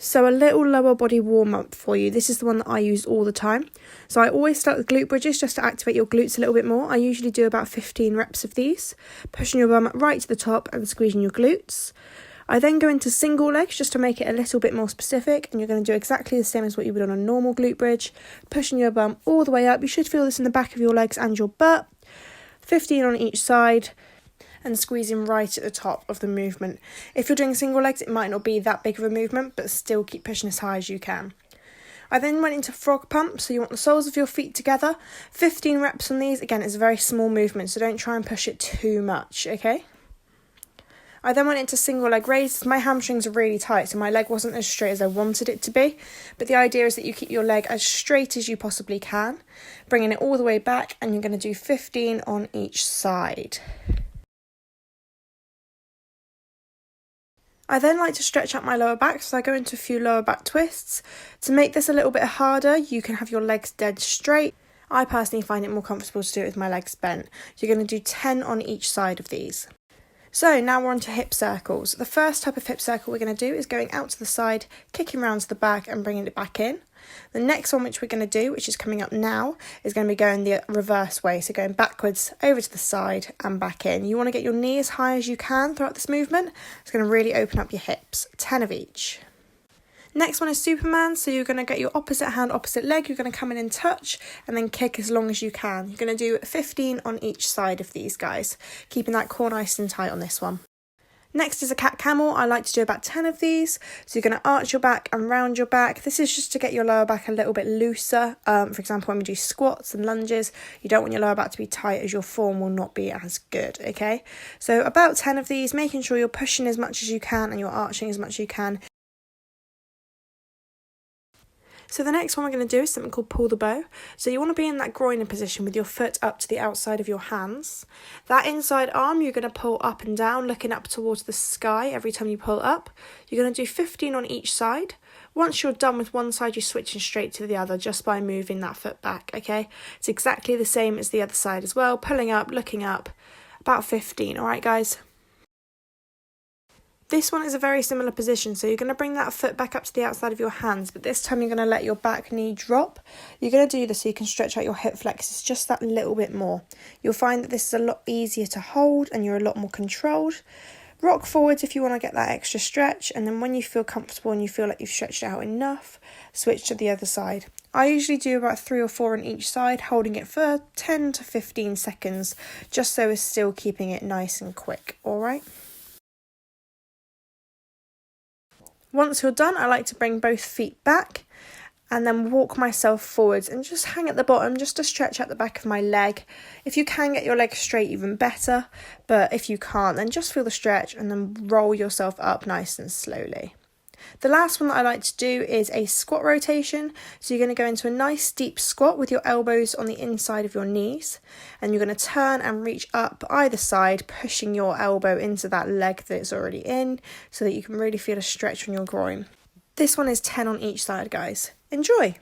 So a little lower body warm-up for you. This is the one that I use all the time. So I always start with glute bridges just to activate your glutes a little bit more. I usually do about 15 reps of these, pushing your bum right to the top and squeezing your glutes. I then go into single legs just to make it a little bit more specific, and you're going to do exactly the same as what you would on a normal glute bridge, pushing your bum all the way up. You should feel this in the back of your legs and your butt. 15 on each side, and squeezing right at the top of the movement. If you're doing single legs, it might not be that big of a movement, but still keep pushing as high as you can. I then went into frog pump, so you want the soles of your feet together. 15 reps on these. Again, it's a very small movement, so don't try and push it too much, okay? I then went into single leg raises. My hamstrings are really tight, so my leg wasn't as straight as I wanted it to be. But the idea is that you keep your leg as straight as you possibly can, bringing it all the way back, and you're going to do 15 on each side. I then like to stretch out my lower back, so I go into a few lower back twists. To make this a little bit harder, you can have your legs dead straight. I personally find it more comfortable to do it with my legs bent. You're going to do 10 on each side of these. So now we're on to hip circles. The first type of hip circle we're going to do is going out to the side, kicking round to the back and bringing it back in. The next one which we're going to do, which is coming up now, is going to be going the reverse way, so going backwards, over to the side and back in. You want to get your knee as high as you can throughout this movement. It's going to really open up your hips, 10 of each. Next one is Superman, so you're going to get your opposite hand, opposite leg, you're going to come in and touch and then kick as long as you can. You're going to do 15 on each side of these guys, keeping that core nice and tight on this one. Next is a cat camel. I like to do about 10 of these. So you're going to arch your back and round your back. This is just to get your lower back a little bit looser. For example, when we do squats and lunges, you don't want your lower back to be tight as your form will not be as good, okay? So about 10 of these, making sure you're pushing as much as you can and you're arching as much as you can. So the next one we're going to do is something called pull the bow. So you want to be in that groiner position with your foot up to the outside of your hands. That inside arm you're going to pull up and down, looking up towards the sky every time you pull up. You're going to do 15 on each side. Once you're done with one side, you're switching straight to the other just by moving that foot back, okay? It's exactly the same as the other side as well. Pulling up, looking up, about 15, all right, guys? This one is a very similar position, so you're going to bring that foot back up to the outside of your hands, but this time you're going to let your back knee drop. You're going to do this so you can stretch out your hip flexors just that little bit more. You'll find that this is a lot easier to hold and you're a lot more controlled. Rock forwards if you want to get that extra stretch, and then when you feel comfortable and you feel like you've stretched out enough, switch to the other side. I usually do about 3 or 4 on each side, holding it for 10 to 15 seconds, just so we're still keeping it nice and quick, alright? Once you're done, I like to bring both feet back and then walk myself forwards and just hang at the bottom just to stretch out the back of my leg. If you can get your legs straight, even better, but if you can't, then just feel the stretch and then roll yourself up nice and slowly. The last one that I like to do is a squat rotation. So you're going to go into a nice deep squat with your elbows on the inside of your knees, and you're going to turn and reach up either side, pushing your elbow into that leg that it's already in so that you can really feel a stretch on your groin. This one is 10 on each side, guys. Enjoy!